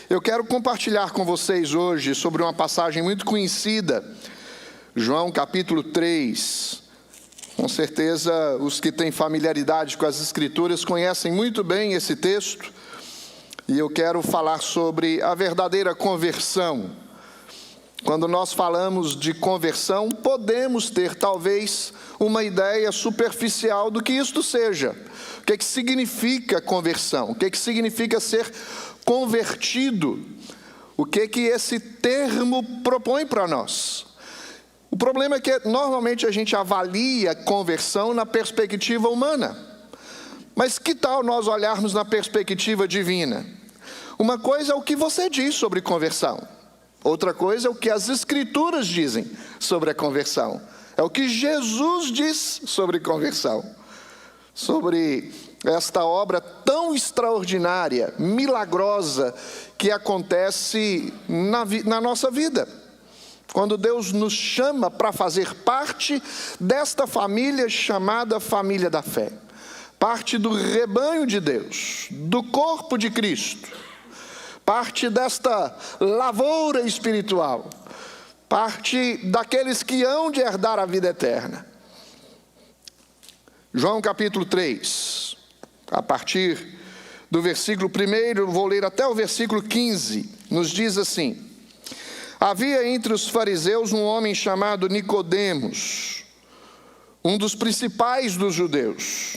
Eu quero compartilhar com vocês hoje sobre uma passagem muito conhecida, João capítulo 3. Com certeza os que têm familiaridade com as Escrituras conhecem muito bem esse texto. E eu quero falar sobre a verdadeira conversão. Quando nós falamos de conversão, podemos ter talvez uma ideia superficial do que isto seja. O que significa conversão? O que significa ser convertido? O que esse termo propõe para nós? O problema é que normalmente a gente avalia conversão na perspectiva humana. Mas que tal nós olharmos na perspectiva divina? Uma coisa é o que você diz sobre conversão. Outra coisa é o que as Escrituras dizem sobre a conversão. É o que Jesus diz sobre conversão. Sobre esta obra tão extraordinária, milagrosa, que acontece na nossa vida. Quando Deus nos chama para fazer parte desta família chamada família da fé. Parte do rebanho de Deus, do corpo de Cristo. Parte desta lavoura espiritual. Parte daqueles que hão de herdar a vida eterna. João capítulo 3, a partir do versículo 1, vou ler até o versículo 15, nos diz assim: havia entre os fariseus um homem chamado Nicodemos, um dos principais dos judeus.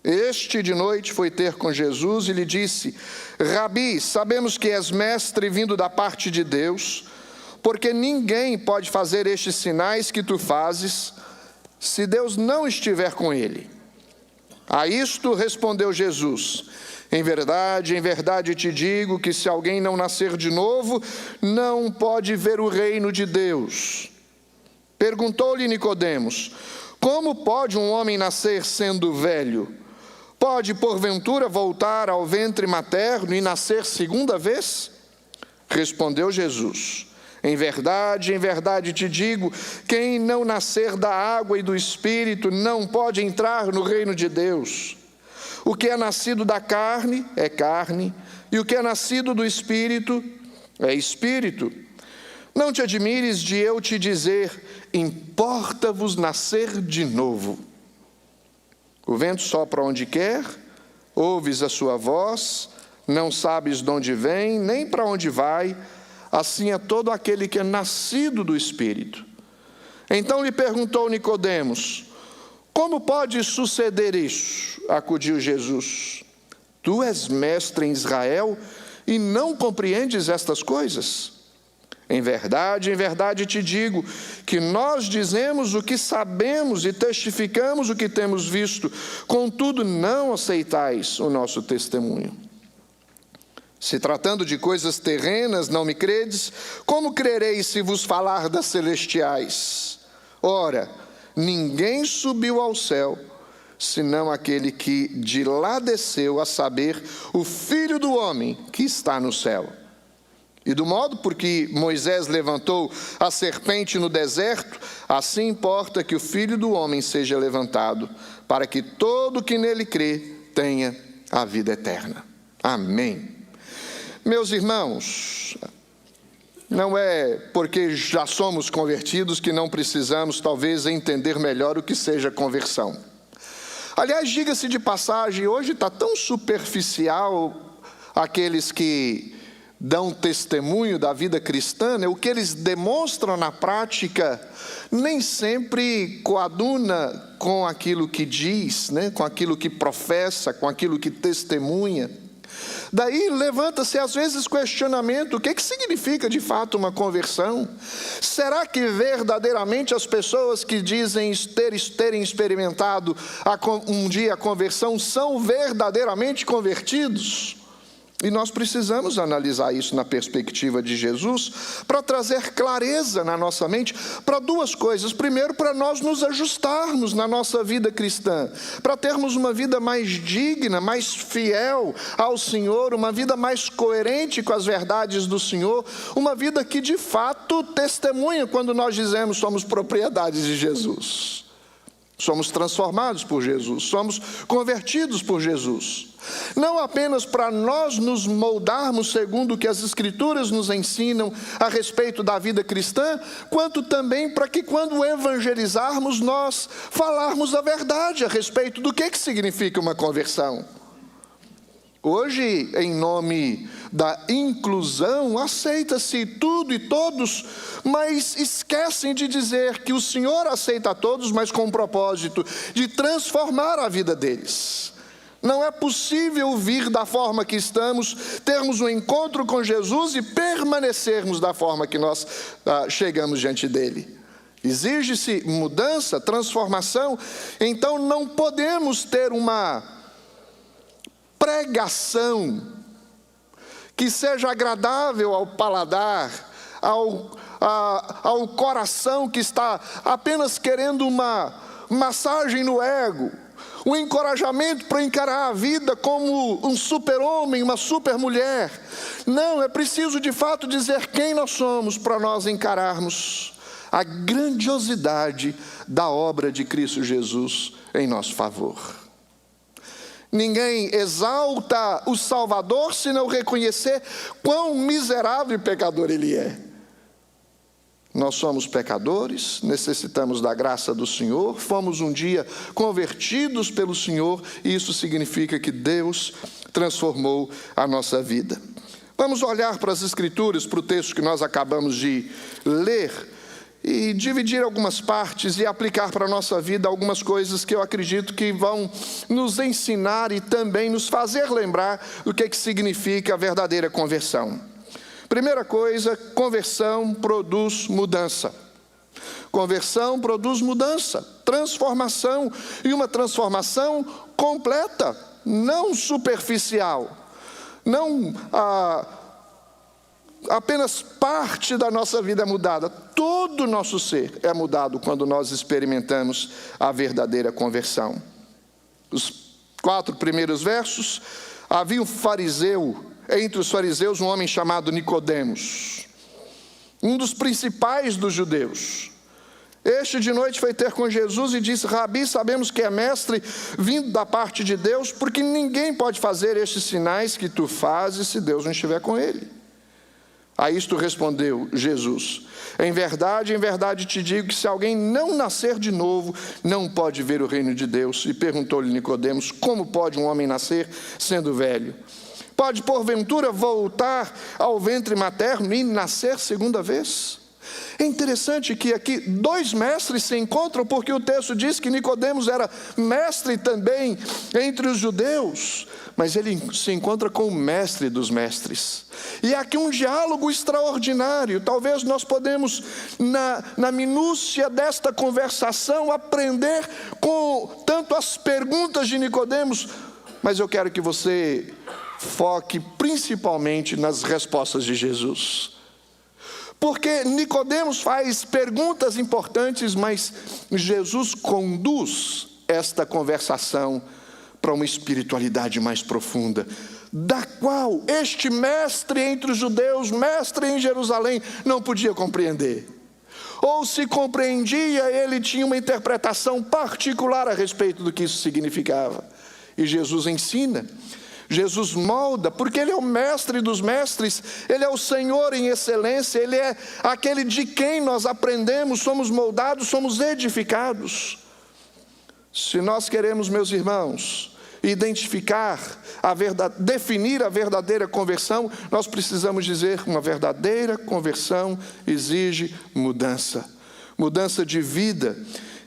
Este de noite foi ter com Jesus e lhe disse: Rabi, sabemos que és mestre vindo da parte de Deus, porque ninguém pode fazer estes sinais que tu fazes, se Deus não estiver com ele. A isto respondeu Jesus: em verdade te digo que se alguém não nascer de novo, não pode ver o reino de Deus. Perguntou-lhe Nicodemos: como pode um homem nascer sendo velho? Pode porventura voltar ao ventre materno e nascer segunda vez? Respondeu Jesus: em verdade te digo, quem não nascer da água e do Espírito não pode entrar no reino de Deus. O que é nascido da carne é carne, e o que é nascido do Espírito é Espírito. Não te admires de eu te dizer: importa-vos nascer de novo. O vento sopra onde quer, ouves a sua voz, não sabes de onde vem, nem para onde vai. Assim é todo aquele que é nascido do Espírito. Então lhe perguntou Nicodemos: como pode suceder isso? Acudiu Jesus: tu és mestre em Israel e não compreendes estas coisas? Em verdade te digo que nós dizemos o que sabemos e testificamos o que temos visto, contudo não aceitais o nosso testemunho. Se tratando de coisas terrenas não me credes, como crereis se vos falar das celestiais? Ora, ninguém subiu ao céu, senão aquele que de lá desceu, a saber, o Filho do homem que está no céu. E do modo por que Moisés levantou a serpente no deserto, assim importa que o Filho do homem seja levantado, para que todo que nele crê tenha a vida eterna. Amém. Meus irmãos, não é porque já somos convertidos que não precisamos, talvez, entender melhor o que seja conversão. Aliás, diga-se de passagem, hoje está tão superficial aqueles que dão testemunho da vida cristã, o que eles demonstram na prática nem sempre coaduna com aquilo que diz, com aquilo que professa, com aquilo que testemunha. Daí levanta-se às vezes questionamento: o que significa de fato uma conversão? Será que verdadeiramente as pessoas que dizem terem experimentado um dia a conversão são verdadeiramente convertidos? E nós precisamos analisar isso na perspectiva de Jesus para trazer clareza na nossa mente para duas coisas. Primeiro, para nós nos ajustarmos na nossa vida cristã, para termos uma vida mais digna, mais fiel ao Senhor, uma vida mais coerente com as verdades do Senhor, uma vida que de fato testemunha quando nós dizemos somos propriedades de Jesus. Somos transformados por Jesus, somos convertidos por Jesus. Não apenas para nós nos moldarmos segundo o que as Escrituras nos ensinam a respeito da vida cristã, quanto também para que quando evangelizarmos nós falarmos a verdade a respeito do que significa uma conversão. Hoje, em nome da inclusão, aceita-se tudo e todos, mas esquecem de dizer que o Senhor aceita a todos, mas com o propósito de transformar a vida deles. Não é possível vir da forma que estamos, termos um encontro com Jesus e permanecermos da forma que nós chegamos diante dele. Exige-se mudança, transformação, então não podemos ter uma pregação que seja agradável ao paladar, ao coração que está apenas querendo uma massagem no ego, um encorajamento para encarar a vida como um super-homem, uma super-mulher. Não, é preciso de fato dizer quem nós somos para nós encararmos a grandiosidade da obra de Cristo Jesus em nosso favor. Ninguém exalta o Salvador se não reconhecer quão miserável e pecador Ele é. Nós somos pecadores, necessitamos da graça do Senhor, fomos um dia convertidos pelo Senhor, e isso significa que Deus transformou a nossa vida. Vamos olhar para as Escrituras, para o texto que nós acabamos de ler, e dividir algumas partes e aplicar para a nossa vida algumas coisas que eu acredito que vão nos ensinar e também nos fazer lembrar o que significa a verdadeira conversão. Primeira coisa, conversão produz mudança. Conversão produz mudança, transformação, e uma transformação completa, não superficial, não apenas parte da nossa vida é mudada, todo o nosso ser é mudado quando nós experimentamos a verdadeira conversão. Os 4 primeiros versos, havia um fariseu, entre os fariseus um homem chamado Nicodemos, um dos principais dos judeus. Este de noite foi ter com Jesus e disse: Rabi, sabemos que é mestre vindo da parte de Deus, porque ninguém pode fazer estes sinais que tu fazes se Deus não estiver com ele. A isto respondeu Jesus: em verdade te digo que se alguém não nascer de novo, não pode ver o reino de Deus. E perguntou-lhe Nicodemos: como pode um homem nascer sendo velho? Pode porventura voltar ao ventre materno e nascer segunda vez? É interessante que aqui 2 mestres se encontram, porque o texto diz que Nicodemos era mestre também entre os judeus, mas ele se encontra com o mestre dos mestres. E aqui um diálogo extraordinário. Talvez nós podemos, na minúcia desta conversação, aprender com tanto as perguntas de Nicodemos, mas eu quero que você foque principalmente nas respostas de Jesus. Porque Nicodemos faz perguntas importantes, mas Jesus conduz esta conversação para uma espiritualidade mais profunda, da qual este mestre entre os judeus, mestre em Jerusalém, não podia compreender. Ou se compreendia, ele tinha uma interpretação particular a respeito do que isso significava. E Jesus ensina, Jesus molda, porque Ele é o mestre dos mestres, Ele é o Senhor em excelência, Ele é aquele de quem nós aprendemos, somos moldados, somos edificados. Se nós queremos, meus irmãos, identificar definir a verdadeira conversão, nós precisamos dizer: uma verdadeira conversão exige mudança, mudança de vida.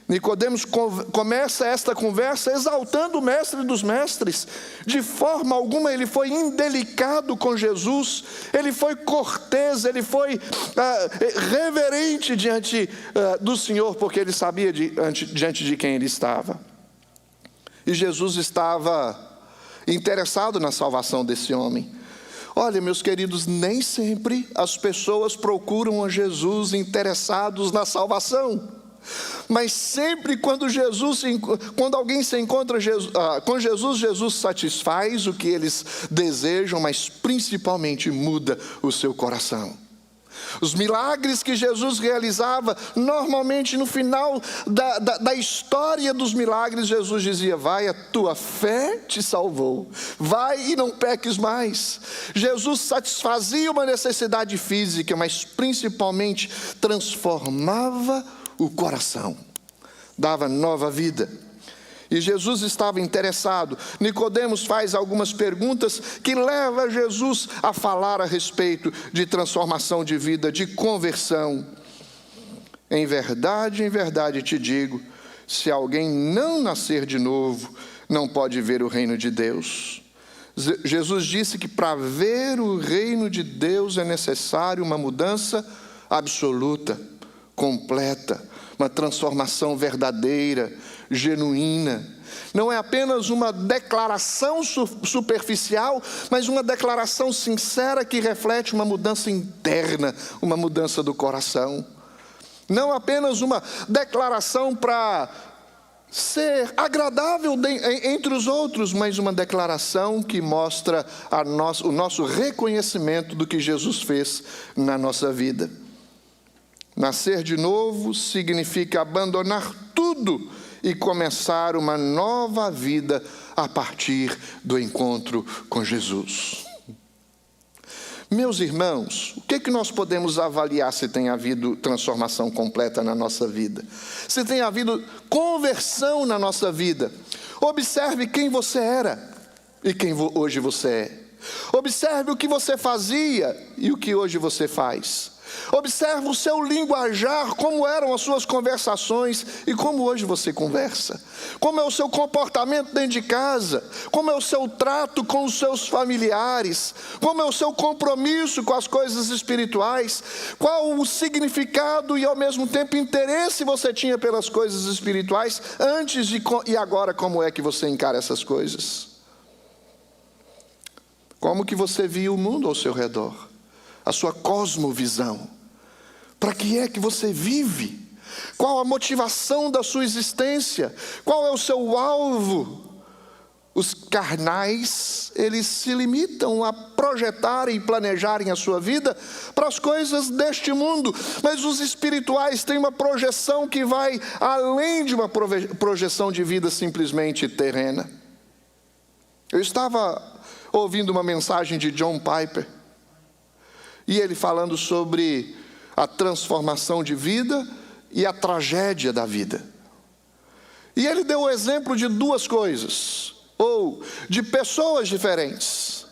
Nicodemos começa esta conversa exaltando o mestre dos mestres. De forma alguma ele foi indelicado com Jesus, ele foi cortês, ele foi reverente diante do Senhor, porque ele sabia diante de quem ele estava. E Jesus estava interessado na salvação desse homem. Olha, meus queridos, nem sempre as pessoas procuram a Jesus interessados na salvação. Mas sempre quando alguém se encontra com Jesus, Jesus satisfaz o que eles desejam, mas principalmente muda o seu coração. Os milagres que Jesus realizava, normalmente no final da história dos milagres, Jesus dizia: vai, a tua fé te salvou, vai e não peques mais. Jesus satisfazia uma necessidade física, mas principalmente transformava o coração, dava nova vida. E Jesus estava interessado. Nicodemos faz algumas perguntas que levam Jesus a falar a respeito de transformação de vida, de conversão. Em verdade te digo, se alguém não nascer de novo, não pode ver o reino de Deus. Jesus disse que para ver o reino de Deus é necessário uma mudança absoluta, completa, uma transformação verdadeira, genuína. Não é apenas uma declaração superficial, mas uma declaração sincera que reflete uma mudança interna, uma mudança do coração. Não apenas uma declaração para ser agradável entre os outros, mas uma declaração que mostra o nosso reconhecimento do que Jesus fez na nossa vida. Nascer de novo significa abandonar tudo e começar uma nova vida a partir do encontro com Jesus. Meus irmãos, o que nós podemos avaliar se tem havido transformação completa na nossa vida? Se tem havido conversão na nossa vida? Observe quem você era e quem hoje você é. Observe o que você fazia e o que hoje você faz. Observe o seu linguajar, como eram as suas conversações e como hoje você conversa. Como é o seu comportamento dentro de casa, como é o seu trato com os seus familiares, como é o seu compromisso com as coisas espirituais, qual o significado e ao mesmo tempo interesse você tinha pelas coisas espirituais antes e agora como é que você encara essas coisas. Como que você via o mundo ao seu redor? A sua cosmovisão. Para que é que você vive? Qual a motivação da sua existência? Qual é o seu alvo? Os carnais, eles se limitam a projetarem e planejarem a sua vida para as coisas deste mundo. Mas os espirituais têm uma projeção que vai além de uma projeção de vida simplesmente terrena. Eu estava ouvindo uma mensagem de John Piper, e ele falando sobre a transformação de vida e a tragédia da vida. E ele deu o exemplo de duas coisas, ou de pessoas diferentes.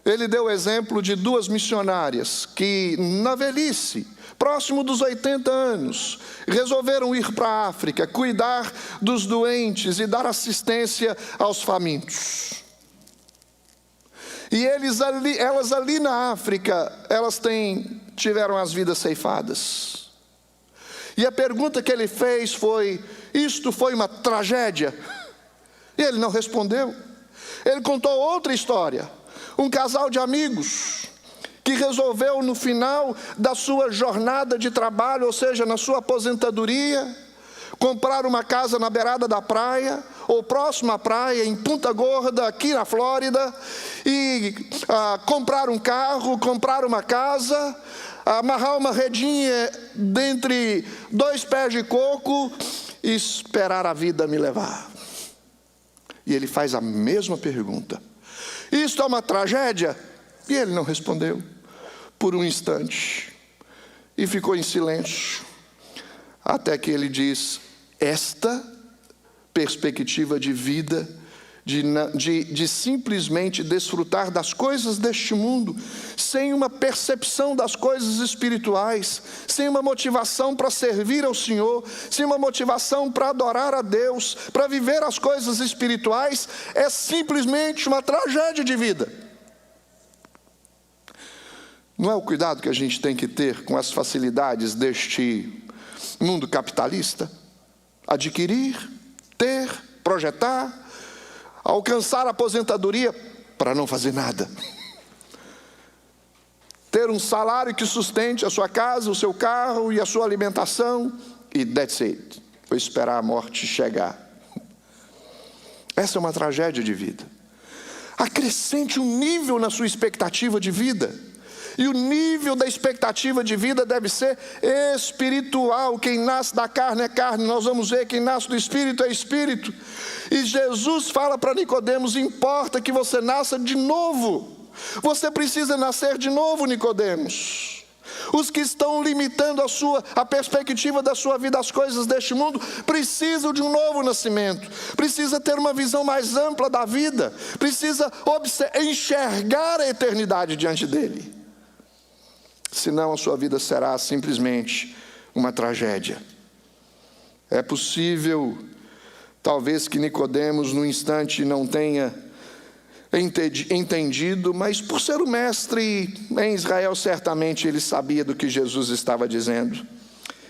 Ele deu o exemplo de duas missionárias que, na velhice, próximo dos 80 anos, resolveram ir para a África, cuidar dos doentes e dar assistência aos famintos. E elas ali na África, elas tiveram as vidas ceifadas. E a pergunta que ele fez foi: isto foi uma tragédia? E ele não respondeu. Ele contou outra história. Um casal de amigos que resolveu no final da sua jornada de trabalho, ou seja, na sua aposentadoria, comprar uma casa na beirada da praia, ou próximo à praia, em Punta Gorda, aqui na Flórida, e comprar um carro, comprar uma casa, amarrar uma redinha dentre 2 pés de coco e esperar a vida me levar. E ele faz a mesma pergunta: isto é uma tragédia? E ele não respondeu por um instante e ficou em silêncio, até que ele diz: esta perspectiva de vida, de simplesmente desfrutar das coisas deste mundo, sem uma percepção das coisas espirituais, sem uma motivação para servir ao Senhor, sem uma motivação para adorar a Deus, para viver as coisas espirituais, é simplesmente uma tragédia de vida. Não é o cuidado que a gente tem que ter com as facilidades deste mundo capitalista? Adquirir, ter, projetar, alcançar a aposentadoria para não fazer nada. Ter um salário que sustente a sua casa, o seu carro e a sua alimentação, e that's it. Vou esperar a morte chegar. Essa é uma tragédia de vida. Acrescente um nível na sua expectativa de vida. E o nível da expectativa de vida deve ser espiritual. Quem nasce da carne é carne. Nós vamos ver, quem nasce do Espírito é Espírito. E Jesus fala para Nicodemos: importa que você nasça de novo. Você precisa nascer de novo, Nicodemos. Os que estão limitando a perspectiva da sua vida às coisas deste mundo precisam de um novo nascimento, precisa ter uma visão mais ampla da vida, precisa enxergar a eternidade diante dele. Senão a sua vida será simplesmente uma tragédia. É possível, talvez, que Nicodemos no instante não tenha entendido, mas por ser o mestre em Israel, certamente ele sabia do que Jesus estava dizendo.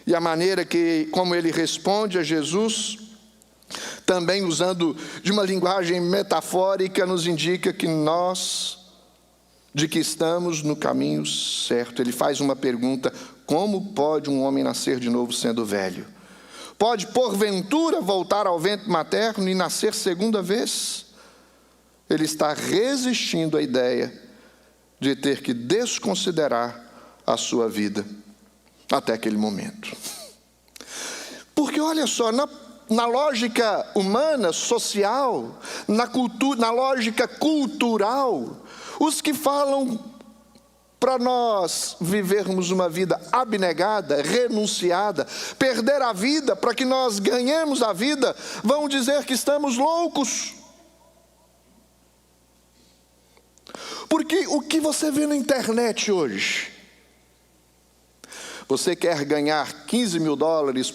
E a maneira como ele responde a Jesus, também usando de uma linguagem metafórica, nos indica que estamos no caminho certo. Ele faz uma pergunta: como pode um homem nascer de novo sendo velho? Pode porventura voltar ao ventre materno e nascer segunda vez? Ele está resistindo à ideia de ter que desconsiderar a sua vida até aquele momento. Porque olha só, na lógica humana, social, na lógica cultural, os que falam para nós vivermos uma vida abnegada, renunciada, perder a vida para que nós ganhemos a vida, vão dizer que estamos loucos. Porque o que você vê na internet hoje? Você quer ganhar $15 mil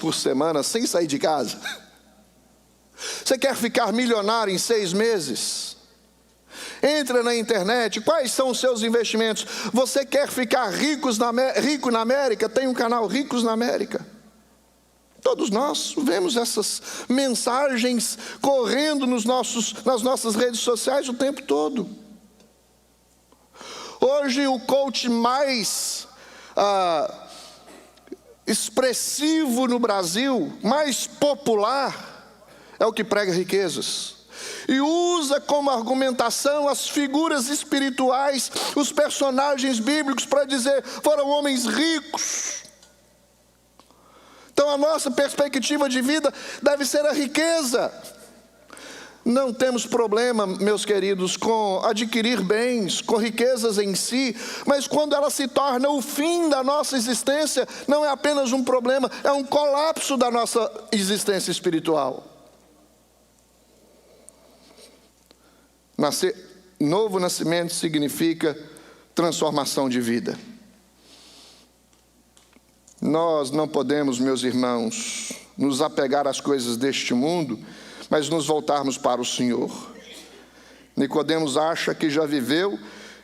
por semana sem sair de casa? Você quer ficar milionário em 6 meses? Entra na internet, quais são os seus investimentos? Você quer ficar rico na América? Tem um canal Ricos na América. Todos nós vemos essas mensagens correndo nas nossas redes sociais o tempo todo. Hoje o coach mais expressivo no Brasil, mais popular, é o que prega riquezas. E usa como argumentação as figuras espirituais, os personagens bíblicos, para dizer: foram homens ricos. Então a nossa perspectiva de vida deve ser a riqueza. Não temos problema, meus queridos, com adquirir bens, com riquezas em si, mas quando ela se torna o fim da nossa existência, não é apenas um problema, é um colapso da nossa existência espiritual. Novo nascimento significa transformação de vida. Nós não podemos, meus irmãos, nos apegar às coisas deste mundo, mas nos voltarmos para o Senhor. Nicodemos acha que já viveu,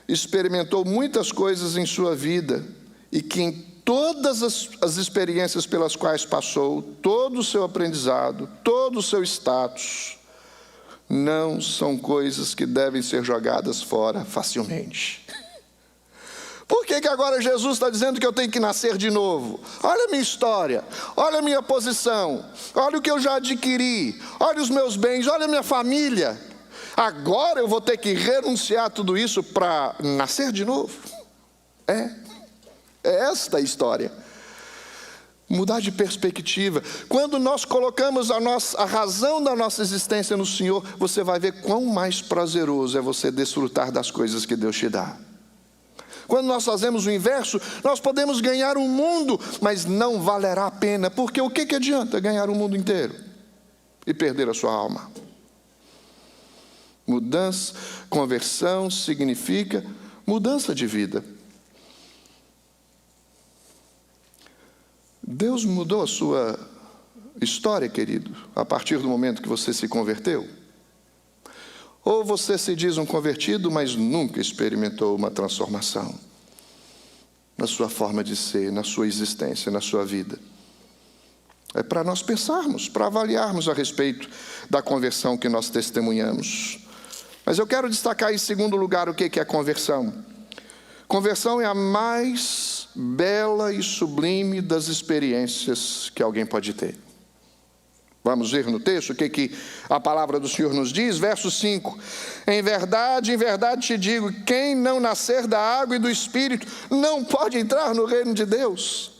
experimentou muitas coisas em sua vida, e que em todas as experiências pelas quais passou, todo o seu aprendizado, todo o seu status, não são coisas que devem ser jogadas fora facilmente. Por que agora Jesus está dizendo que eu tenho que nascer de novo? Olha a minha história, olha a minha posição, olha o que eu já adquiri, olha os meus bens, olha a minha família. Agora eu vou ter que renunciar a tudo isso para nascer de novo? É esta a história. Mudar de perspectiva. Quando nós colocamos a razão da nossa existência no Senhor, você vai ver quão mais prazeroso é você desfrutar das coisas que Deus te dá. Quando nós fazemos o inverso, nós podemos ganhar o mundo, mas não valerá a pena, porque o que adianta ganhar o mundo inteiro e perder a sua alma? Mudança, conversão significa mudança de vida. Deus mudou a sua história, querido, a partir do momento que você se converteu? Ou você se diz um convertido, mas nunca experimentou uma transformação na sua forma de ser, na sua existência, na sua vida? É para nós pensarmos, para avaliarmos a respeito da conversão que nós testemunhamos. Mas eu quero destacar em segundo lugar o que é conversão. Conversão é a mais bela e sublime das experiências que alguém pode ter. Vamos ver no texto o que a palavra do Senhor nos diz. Verso 5. Em verdade te digo, quem não nascer da água e do Espírito não pode entrar no reino de Deus.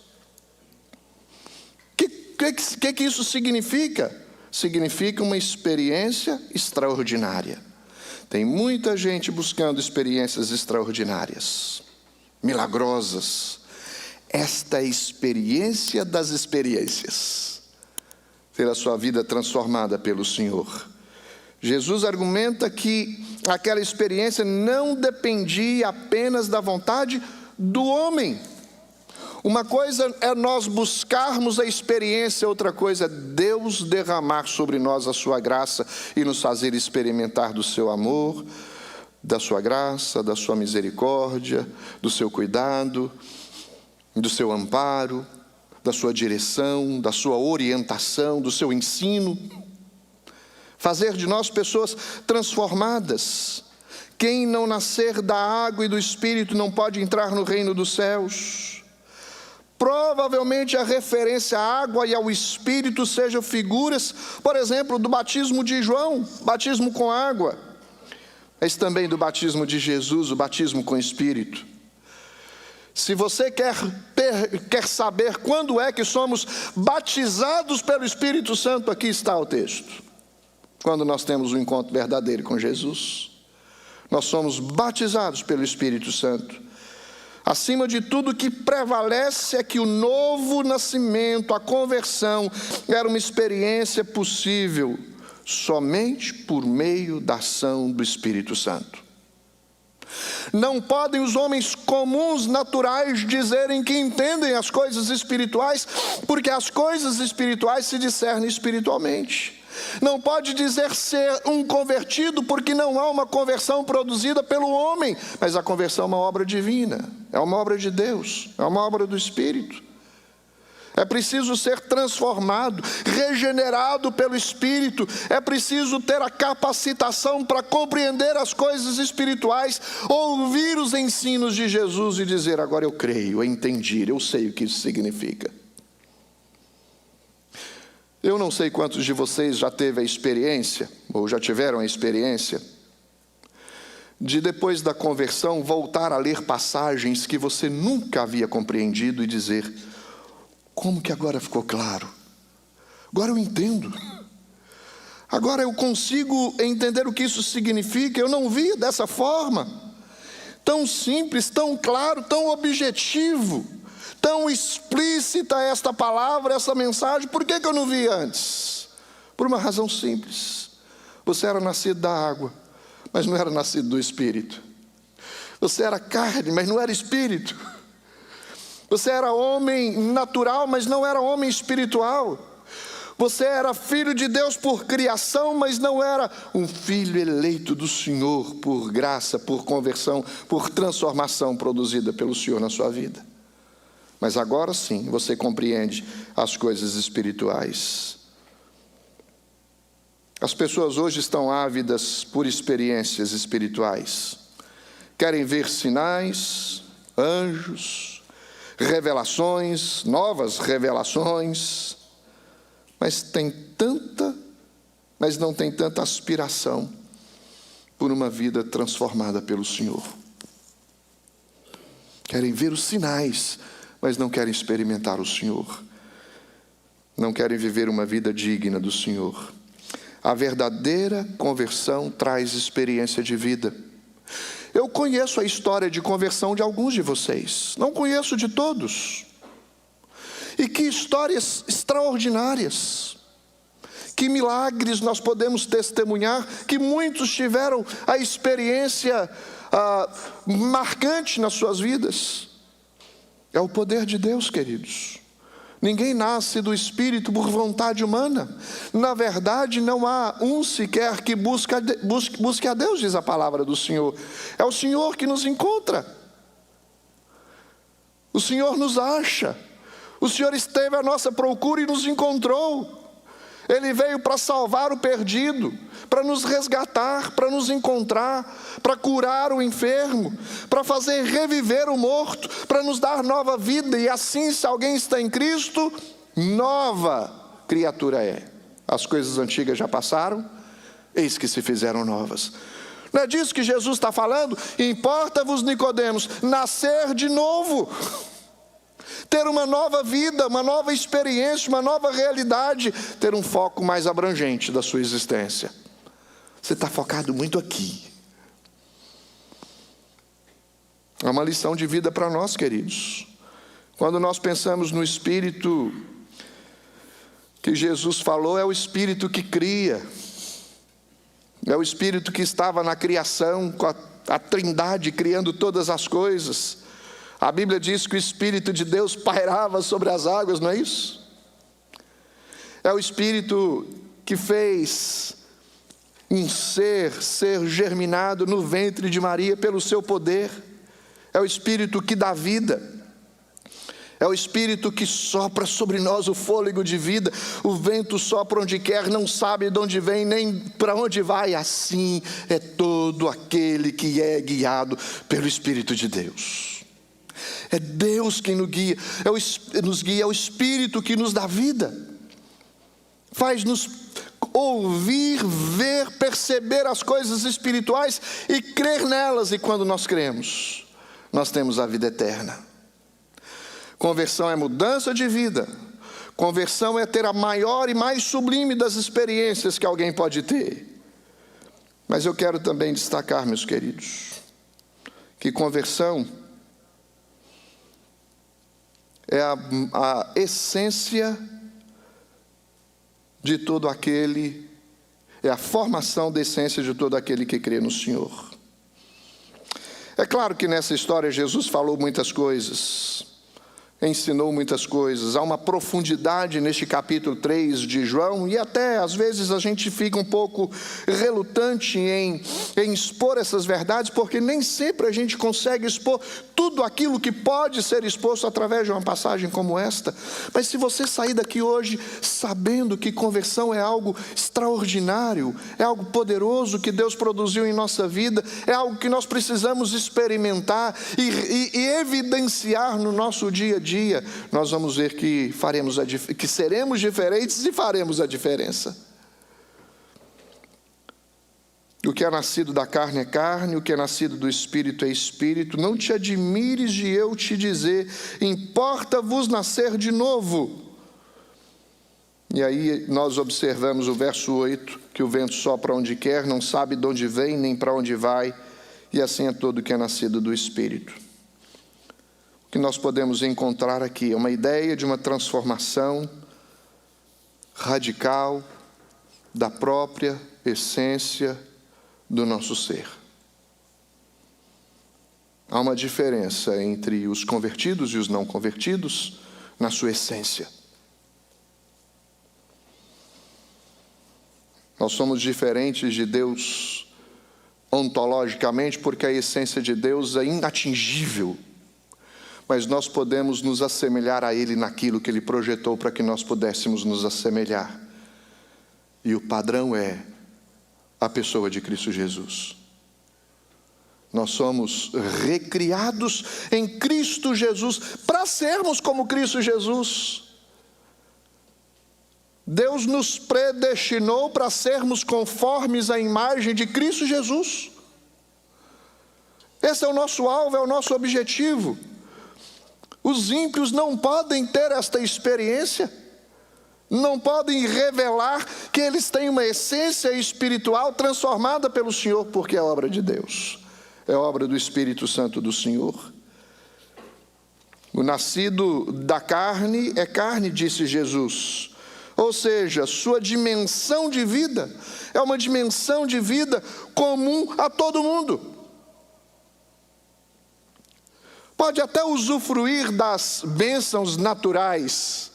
O que isso significa? Significa uma experiência extraordinária. Tem muita gente buscando experiências extraordinárias, milagrosas. Esta é a experiência das experiências. Ter a sua vida transformada pelo Senhor. Jesus argumenta que aquela experiência não dependia apenas da vontade do homem. Uma coisa é nós buscarmos a experiência, outra coisa é Deus derramar sobre nós a sua graça e nos fazer experimentar do seu amor, da sua graça, da sua misericórdia, do seu cuidado, do seu amparo, da sua direção, da sua orientação, do seu ensino. Fazer de nós pessoas transformadas. Quem não nascer da água e do Espírito não pode entrar no reino dos céus. Provavelmente a referência à água e ao Espírito sejam figuras, por exemplo, do batismo de João, batismo com água, mas também do batismo de Jesus, o batismo com Espírito. Se você quer saber quando é que somos batizados pelo Espírito Santo, aqui está o texto. Quando nós temos um encontro verdadeiro com Jesus, nós somos batizados pelo Espírito Santo. Acima de tudo, o que prevalece é que o novo nascimento, a conversão, era uma experiência possível somente por meio da ação do Espírito Santo. Não podem os homens comuns, naturais, dizerem que entendem as coisas espirituais, porque as coisas espirituais se discernem espiritualmente. Não pode dizer ser um convertido, porque não há uma conversão produzida pelo homem, mas a conversão é uma obra divina, é uma obra de Deus, é uma obra do Espírito. É preciso ser transformado, regenerado pelo Espírito. É preciso ter a capacitação para compreender as coisas espirituais, ouvir os ensinos de Jesus e dizer: agora eu creio, eu entendi, eu sei o que isso significa. Eu não sei quantos de vocês já teve a experiência, ou já tiveram a experiência, de depois da conversão voltar a ler passagens que você nunca havia compreendido e dizer: como que agora ficou claro? Agora eu entendo. Agora eu consigo entender o que isso significa. Eu não via dessa forma. Tão simples, tão claro, tão objetivo, tão explícita esta palavra, essa mensagem. Por que eu não via antes? Por uma razão simples. Você era nascido da água, mas não era nascido do Espírito. Você era carne, mas não era Espírito. Você era homem natural, mas não era homem espiritual. Você era filho de Deus por criação, mas não era um filho eleito do Senhor por graça, por conversão, por transformação produzida pelo Senhor na sua vida. Mas agora sim, você compreende as coisas espirituais. As pessoas hoje estão ávidas por experiências espirituais. Querem ver sinais, anjos, revelações, novas revelações, mas não tem tanta aspiração por uma vida transformada pelo Senhor. Querem ver os sinais, mas não querem experimentar o Senhor. Não querem viver uma vida digna do Senhor. A verdadeira conversão traz experiência de vida. Eu conheço a história de conversão de alguns de vocês, não conheço de todos. E que histórias extraordinárias, que milagres nós podemos testemunhar, que muitos tiveram a experiência marcante nas suas vidas. É o poder de Deus, queridos. Ninguém nasce do Espírito por vontade humana. Na verdade, não há um sequer que busque a Deus, diz a palavra do Senhor. É o Senhor que nos encontra. O Senhor nos acha. O Senhor esteve à nossa procura e nos encontrou. Ele veio para salvar o perdido, para nos resgatar, para nos encontrar, para curar o enfermo, para fazer reviver o morto, para nos dar nova vida. E assim, se alguém está em Cristo, nova criatura é. as coisas antigas já passaram, eis que se fizeram novas. Não é disso que Jesus está falando? Importa-vos, Nicodemos, nascer de novo, ter uma nova vida, uma nova experiência, uma nova realidade, ter um foco mais abrangente da sua existência. Você está focado muito aqui. É uma lição de vida para nós, queridos. Quando nós pensamos no Espírito que Jesus falou, é o Espírito que cria. É o Espírito que estava na criação, com a Trindade criando todas as coisas. A Bíblia diz que o Espírito de Deus pairava sobre as águas, não é isso? É o Espírito que fez um ser germinado no ventre de Maria pelo seu poder. É o Espírito que dá vida. É o Espírito que sopra sobre nós o fôlego de vida. O vento sopra onde quer, não sabe de onde vem, nem para onde vai. Assim é todo aquele que é guiado pelo Espírito de Deus. É Deus quem nos guia, é o Espírito que nos dá vida. Faz-nos ouvir, ver, perceber as coisas espirituais e crer nelas. E quando nós cremos, nós temos a vida eterna. Conversão é mudança de vida. Conversão é ter a maior e mais sublime das experiências que alguém pode ter. Mas eu quero também destacar, meus queridos, que conversão é a essência de todo aquele, é a formação da essência de todo aquele que crê no Senhor. É claro que nessa história Jesus falou muitas coisas, ensinou muitas coisas, há uma profundidade neste capítulo 3 de João, e até às vezes a gente fica um pouco relutante em expor essas verdades, porque nem sempre a gente consegue expor tudo aquilo que pode ser exposto através de uma passagem como esta. Mas se você sair daqui hoje sabendo que conversão é algo extraordinário, é algo poderoso que Deus produziu em nossa vida, é algo que nós precisamos experimentar e evidenciar no nosso dia a dia, nós vamos ver que seremos diferentes e faremos a diferença. O que é nascido da carne é carne, o que é nascido do Espírito é Espírito. Não te admires de eu te dizer, importa-vos nascer de novo. E aí nós observamos o verso 8, que o vento sopra onde quer, não sabe de onde vem nem para onde vai, e assim é todo que é nascido do Espírito. O que nós podemos encontrar aqui é uma ideia de uma transformação radical da própria essência do nosso ser. Há uma diferença entre os convertidos e os não convertidos na sua essência. Nós somos diferentes de Deus ontologicamente porque a essência de Deus é inatingível. Mas nós podemos nos assemelhar a Ele naquilo que Ele projetou para que nós pudéssemos nos assemelhar. E o padrão é a pessoa de Cristo Jesus. Nós somos recriados em Cristo Jesus para sermos como Cristo Jesus. Deus nos predestinou para sermos conformes à imagem de Cristo Jesus. Esse é o nosso alvo, é o nosso objetivo. Os ímpios não podem ter esta experiência, não podem revelar que eles têm uma essência espiritual transformada pelo Senhor, porque é obra de Deus, é obra do Espírito Santo do Senhor. O nascido da carne é carne, disse Jesus, ou seja, sua dimensão de vida é uma dimensão de vida comum a todo mundo. Pode até usufruir das bênçãos naturais,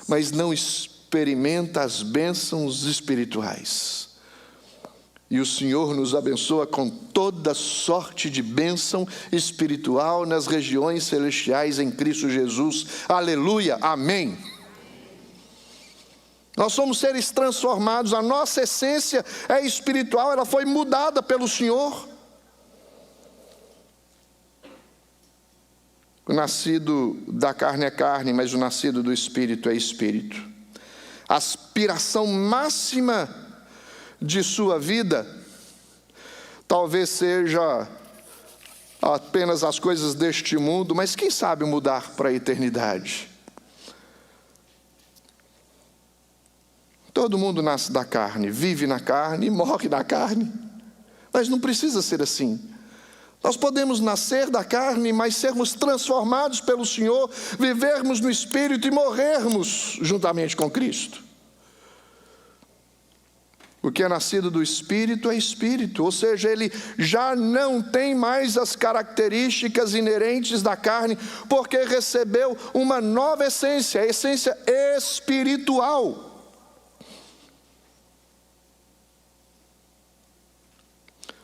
mas não experimenta as bênçãos espirituais. E o Senhor nos abençoa com toda sorte de bênção espiritual nas regiões celestiais em Cristo Jesus. Aleluia, amém. Nós somos seres transformados, a nossa essência é espiritual, ela foi mudada pelo Senhor. O nascido da carne é carne, mas o nascido do Espírito é Espírito. aspiração máxima de sua vida, talvez seja apenas as coisas deste mundo, mas quem sabe mudar para a eternidade? Todo mundo nasce da carne, vive na carne e morre na carne, mas não precisa ser assim. Nós podemos nascer da carne, mas sermos transformados pelo Senhor, vivermos no Espírito e morrermos juntamente com Cristo. O que é nascido do Espírito é Espírito, ou seja, ele já não tem mais as características inerentes da carne, porque recebeu uma nova essência, a essência espiritual.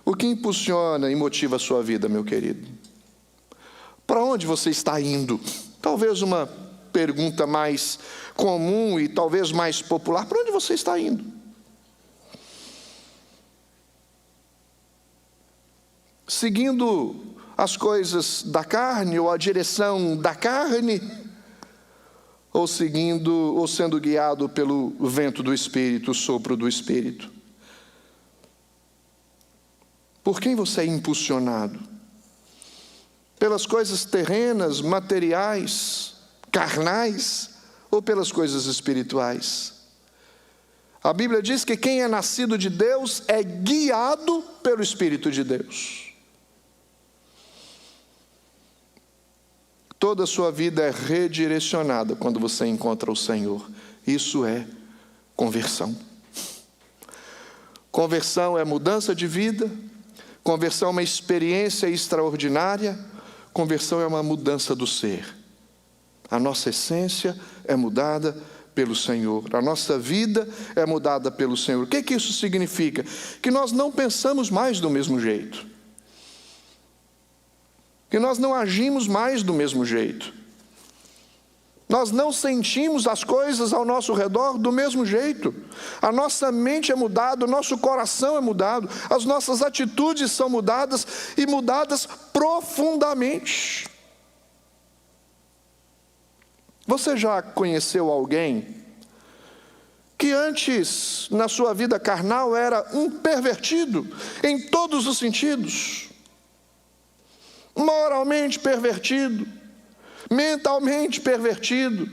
O que impulsiona e motiva a sua vida, meu querido? Para onde você está indo? Talvez uma pergunta mais comum e talvez mais popular. Para onde você está indo? Seguindo as coisas da carne ou a direção da carne? Ou sendo guiado pelo vento do Espírito, o sopro do Espírito? Por quem você é impulsionado? Pelas coisas terrenas, materiais, carnais, ou pelas coisas espirituais? A Bíblia diz que quem é nascido de Deus é guiado pelo Espírito de Deus. Toda a sua vida é redirecionada quando você encontra o Senhor. Isso é conversão. Conversão é mudança de vida. Conversão é uma experiência extraordinária. Conversão é uma mudança do ser. A nossa essência é mudada pelo Senhor. A nossa vida é mudada pelo Senhor. O que isso significa? Que nós não pensamos mais do mesmo jeito. Que nós não agimos mais do mesmo jeito. Nós não sentimos as coisas ao nosso redor do mesmo jeito. A nossa mente é mudada, o nosso coração é mudado, as nossas atitudes são mudadas e mudadas profundamente. Você já conheceu alguém que antes, na sua vida carnal, era um pervertido em todos os sentidos? Moralmente pervertido, mentalmente pervertido,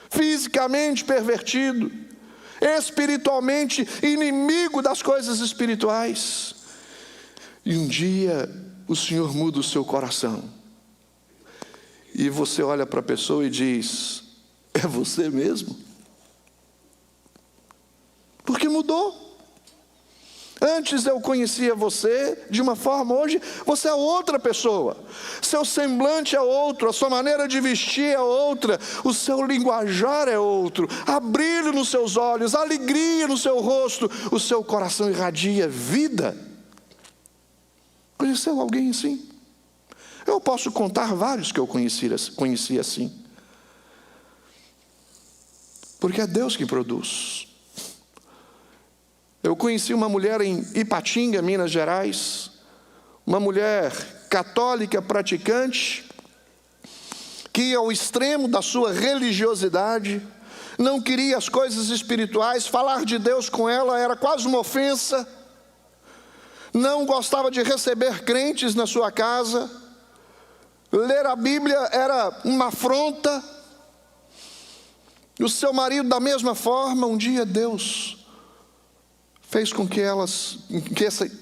fisicamente pervertido, espiritualmente inimigo das coisas espirituais. E um dia o Senhor muda o seu coração. E você olha para a pessoa e diz: é você mesmo? Porque mudou. Antes eu conhecia você de uma forma, hoje você é outra pessoa. Seu semblante é outro, a sua maneira de vestir é outra, o seu linguajar é outro, há brilho nos seus olhos, há alegria no seu rosto, o seu coração irradia vida. Conheceu alguém assim? Eu posso contar vários que eu conheci assim. Porque é Deus que produz. Eu conheci uma mulher em Ipatinga, Minas Gerais, uma mulher católica praticante, que ia ao extremo da sua religiosidade, não queria as coisas espirituais, falar de Deus com ela era quase uma ofensa, não gostava de receber crentes na sua casa, ler a Bíblia era uma afronta, e o seu marido da mesma forma. Um dia Deus fez com que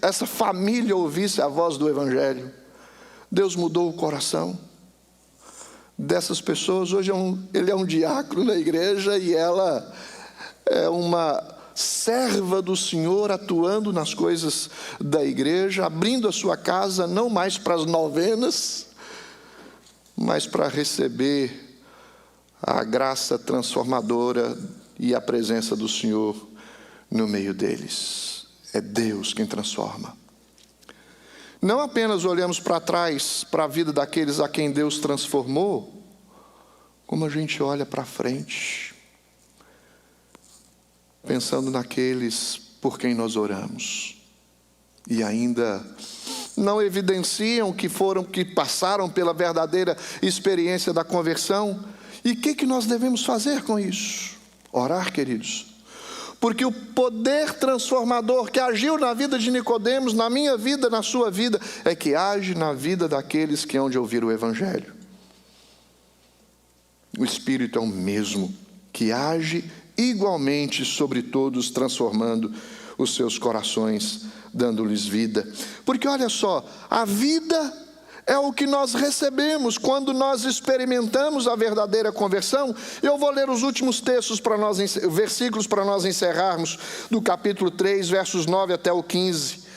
essa família ouvisse a voz do Evangelho. Deus mudou o coração dessas pessoas. Hoje ele é um diácono na igreja e ela é uma serva do Senhor, atuando nas coisas da igreja, abrindo a sua casa não mais para as novenas, mas para receber a graça transformadora e a presença do Senhor no meio deles. É Deus quem transforma. Não apenas olhamos para trás, para a vida daqueles a quem Deus transformou, como a gente olha para frente, pensando naqueles por quem nós oramos, e ainda não evidenciam que passaram pela verdadeira experiência da conversão. E o que nós devemos fazer com isso? Orar, queridos. Porque o poder transformador que agiu na vida de Nicodemos, na minha vida, na sua vida, é que age na vida daqueles que hão de ouvir o Evangelho. O Espírito é o mesmo, que age igualmente sobre todos, transformando os seus corações, dando-lhes vida. Porque olha só, a vida é o que nós recebemos quando nós experimentamos a verdadeira conversão. Eu vou ler os últimos versículos para nós encerrarmos, do capítulo 3, versos 9 até o 15.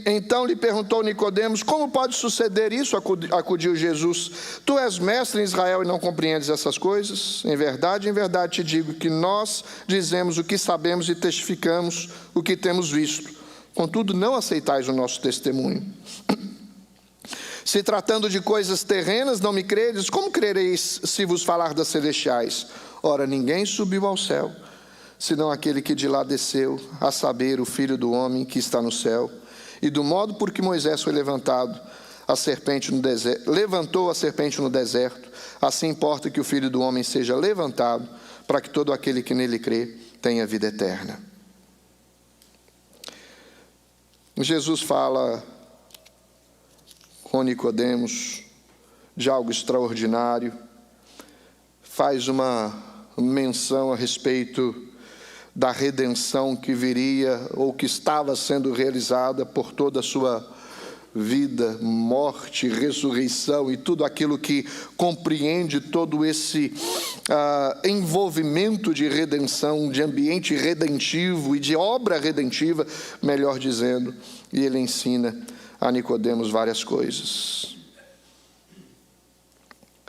Então lhe perguntou Nicodemos: como pode suceder isso? Acudiu Jesus: tu és mestre em Israel e não compreendes essas coisas? Em verdade te digo que nós dizemos o que sabemos e testificamos o que temos visto. Contudo, não aceitais o nosso testemunho. Se tratando de coisas terrenas, não me credes, como crereis se vos falar das celestiais? Ora, ninguém subiu ao céu, senão aquele que de lá desceu, a saber, o Filho do homem que está no céu. E do modo por que Moisés foi levantou a serpente no deserto, assim importa que o Filho do homem seja levantado, para que todo aquele que nele crê tenha vida eterna. Jesus fala com Nicodemos de algo extraordinário, faz uma menção a respeito da redenção que viria ou que estava sendo realizada por toda a sua vida, morte, ressurreição e tudo aquilo que compreende todo esse envolvimento de redenção, de ambiente redentivo e de obra redentiva, melhor dizendo, e ele ensina a Nicodemos várias coisas.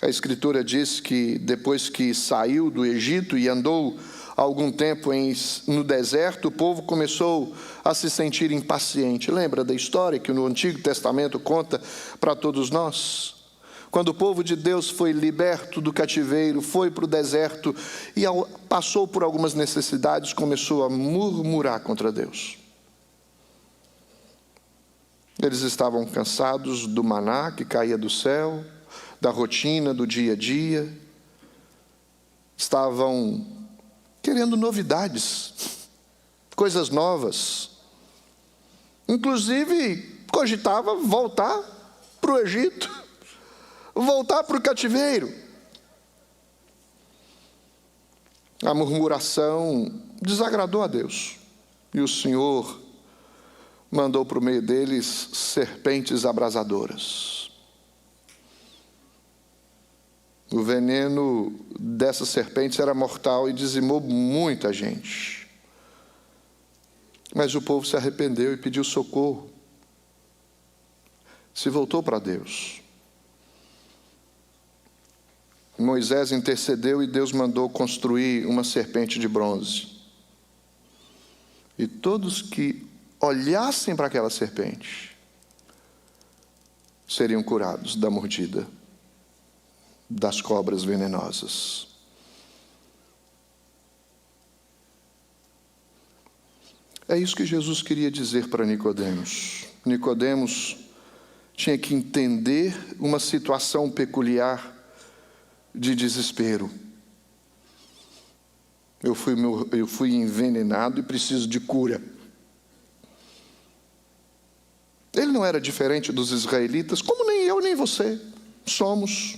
A Escritura diz que depois que saiu do Egito e andou algum tempo no deserto, o povo começou a se sentir impaciente. Lembra da história que no Antigo Testamento conta para todos nós? Quando o povo de Deus foi liberto do cativeiro, foi para o deserto e passou por algumas necessidades, começou a murmurar contra Deus. Eles estavam cansados do maná que caía do céu, da rotina do dia a dia. Estavam querendo novidades, coisas novas. Inclusive, cogitava voltar para o Egito, voltar para o cativeiro. A murmuração desagradou a Deus. E o Senhor mandou para o meio deles serpentes abrasadoras. O veneno dessas serpentes era mortal e dizimou muita gente. Mas o povo se arrependeu e pediu socorro. Se voltou para Deus. Moisés intercedeu e Deus mandou construir uma serpente de bronze. E todos que olhassem para aquela serpente seriam curados da mordida das cobras venenosas. É isso que Jesus queria dizer para Nicodemos. Nicodemos tinha que entender uma situação peculiar de desespero. Eu fui envenenado e preciso de cura. Ele não era diferente dos israelitas, como nem eu nem você somos.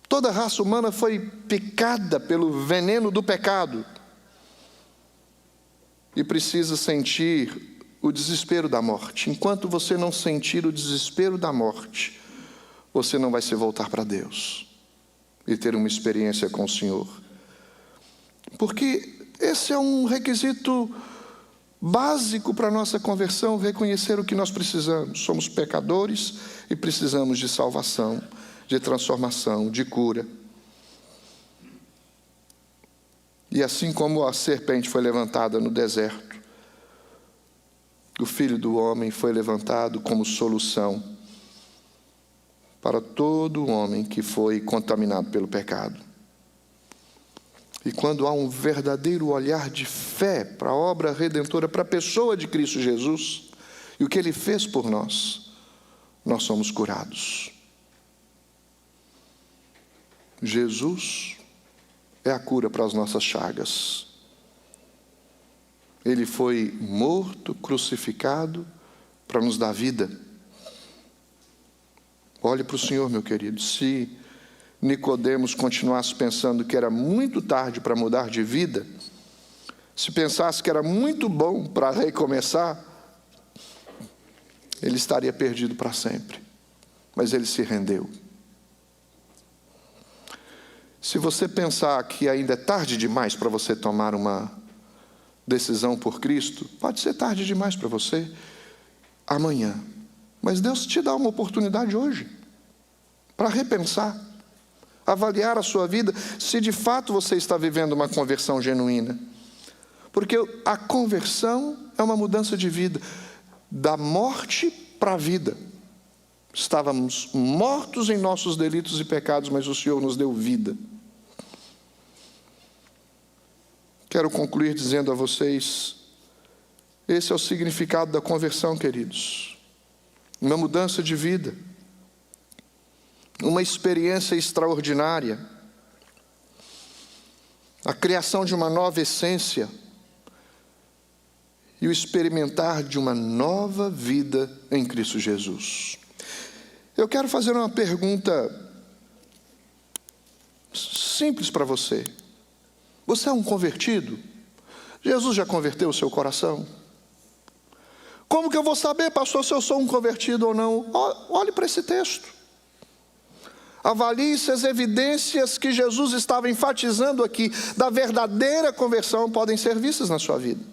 Toda a raça humana foi picada pelo veneno do pecado e precisa sentir o desespero da morte. Enquanto você não sentir o desespero da morte, você não vai se voltar para Deus e ter uma experiência com o Senhor. Porque esse é um requisito básico para a nossa conversão, reconhecer o que nós precisamos. Somos pecadores e precisamos de salvação, de transformação, de cura. E assim como a serpente foi levantada no deserto, o Filho do Homem foi levantado como solução para todo homem que foi contaminado pelo pecado. E quando há um verdadeiro olhar de fé para a obra redentora, para a pessoa de Cristo Jesus, e o que Ele fez por nós, nós somos curados. Jesus é a cura para as nossas chagas. Ele foi morto, crucificado, para nos dar vida. Olhe para o Senhor, meu querido. Se Nicodemos continuasse pensando que era muito tarde para mudar de vida, se pensasse que era muito bom para recomeçar, ele estaria perdido para sempre. Mas ele se rendeu. Se você pensar que ainda é tarde demais para você tomar uma decisão por Cristo, pode ser tarde demais para você amanhã. Mas Deus te dá uma oportunidade hoje para repensar, avaliar a sua vida, se de fato você está vivendo uma conversão genuína. Porque a conversão é uma mudança de vida, da morte para a vida. Estávamos mortos em nossos delitos e pecados, mas o Senhor nos deu vida. Quero concluir dizendo a vocês, esse é o significado da conversão, queridos. Uma mudança de vida, uma experiência extraordinária, a criação de uma nova essência e o experimentar de uma nova vida em Cristo Jesus. Eu quero fazer uma pergunta simples para você. Você é um convertido? Jesus já converteu o seu coração? Como que eu vou saber, pastor, se eu sou um convertido ou não? Olhe para esse texto. Avalie se as evidências que Jesus estava enfatizando aqui da verdadeira conversão podem ser vistas na sua vida.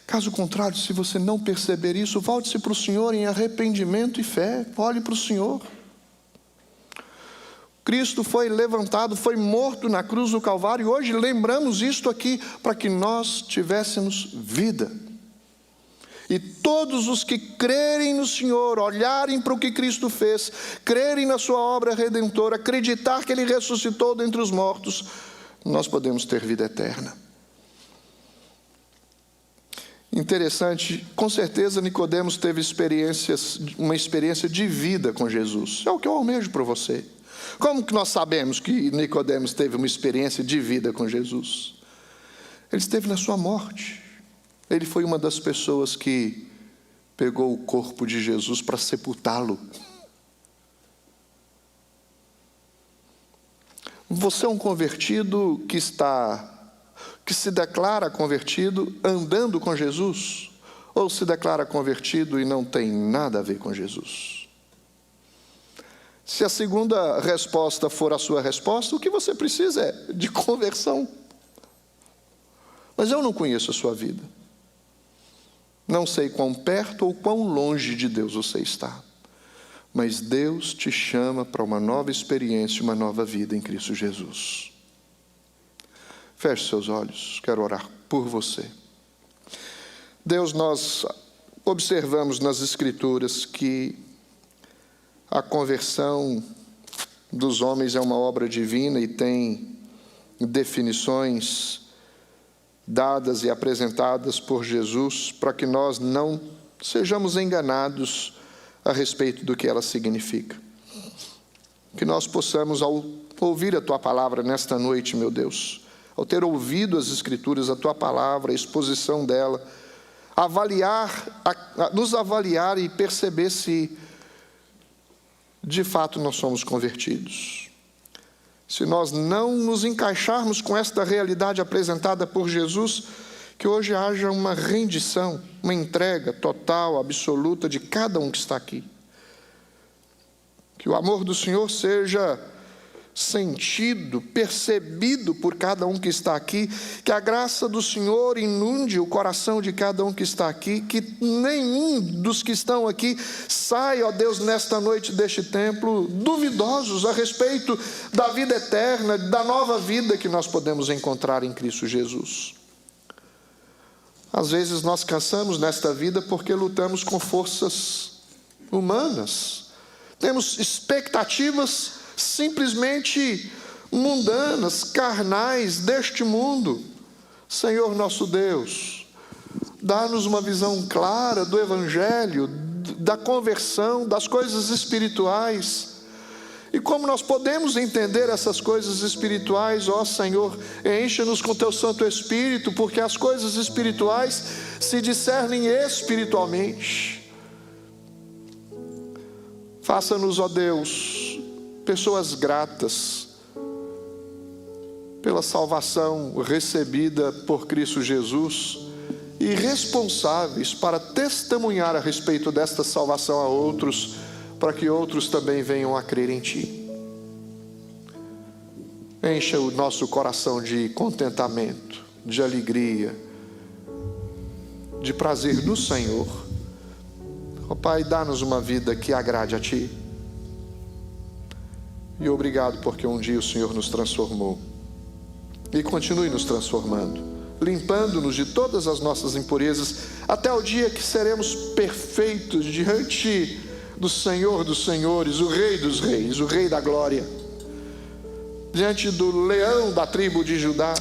Caso contrário, se você não perceber isso, volte-se para o Senhor em arrependimento e fé. Olhe para o Senhor. Cristo foi levantado, foi morto na cruz do Calvário, e hoje lembramos isto aqui para que nós tivéssemos vida. E todos os que crerem no Senhor, olharem para o que Cristo fez, crerem na sua obra redentora, acreditar que Ele ressuscitou dentre os mortos, nós podemos ter vida eterna. Interessante, com certeza Nicodemos teve uma experiência de vida com Jesus. É o que eu almejo para você. Como que nós sabemos que Nicodemos teve uma experiência de vida com Jesus? Ele esteve na sua morte. Ele foi uma das pessoas que pegou o corpo de Jesus para sepultá-lo. Você é um convertido que se declara convertido andando com Jesus? Ou se declara convertido e não tem nada a ver com Jesus? Se a segunda resposta for a sua resposta, o que você precisa é de conversão. Mas eu não conheço a sua vida. Não sei quão perto ou quão longe de Deus você está. Mas Deus te chama para uma nova experiência, uma nova vida em Cristo Jesus. Feche seus olhos, quero orar por você. Deus, nós observamos nas Escrituras que a conversão dos homens é uma obra divina e tem definições dadas e apresentadas por Jesus para que nós não sejamos enganados a respeito do que ela significa. Que nós possamos, ao ouvir a Tua palavra nesta noite, meu Deus, ao ter ouvido as Escrituras, a Tua palavra, a exposição dela, nos avaliar e perceber se de fato nós somos convertidos. Se nós não nos encaixarmos com esta realidade apresentada por Jesus, que hoje haja uma rendição, uma entrega total, absoluta de cada um que está aqui. Que o amor do Senhor seja sentido, percebido por cada um que está aqui, que a graça do Senhor inunde o coração de cada um que está aqui, que nenhum dos que estão aqui saia, ó Deus, nesta noite deste templo, duvidosos a respeito da vida eterna, da nova vida que nós podemos encontrar em Cristo Jesus. Às vezes nós cansamos nesta vida porque lutamos com forças humanas, temos expectativas simplesmente mundanas, carnais deste mundo. Senhor nosso Deus, dá-nos uma visão clara do Evangelho, da conversão, das coisas espirituais, E como nós podemos entender essas coisas espirituais? Ó Senhor, enche-nos com Teu Santo Espírito, porque as coisas espirituais se discernem espiritualmente. Faça-nos, ó Deus, pessoas gratas pela salvação recebida por Cristo Jesus e responsáveis para testemunhar a respeito desta salvação a outros, para que outros também venham a crer em Ti. Encha o nosso coração de contentamento, de alegria, de prazer no Senhor. Ó Pai, dá-nos uma vida que agrade a Ti. E obrigado porque um dia o Senhor nos transformou. E continue nos transformando, limpando-nos de todas as nossas impurezas, até o dia que seremos perfeitos diante do Senhor dos Senhores, o Rei dos Reis, o Rei da Glória, diante do leão da tribo de Judá,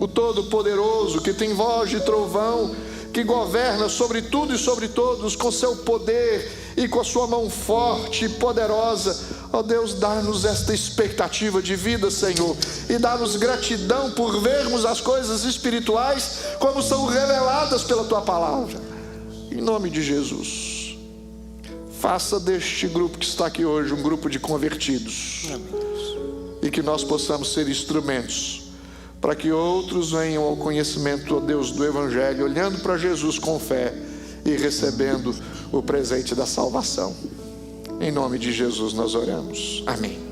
o Todo-Poderoso, que tem voz de trovão, que governa sobre tudo e sobre todos com seu poder e com a sua mão forte e poderosa. Ó Deus, dá-nos esta expectativa de vida, Senhor, e dá-nos gratidão por vermos as coisas espirituais como são reveladas pela Tua palavra. Em nome de Jesus, faça deste grupo que está aqui hoje um grupo de convertidos. Amém. E que nós possamos ser instrumentos para que outros venham ao conhecimento, ó Deus, do Evangelho, olhando para Jesus com fé e recebendo o presente da salvação. Em nome de Jesus nós oramos. Amém.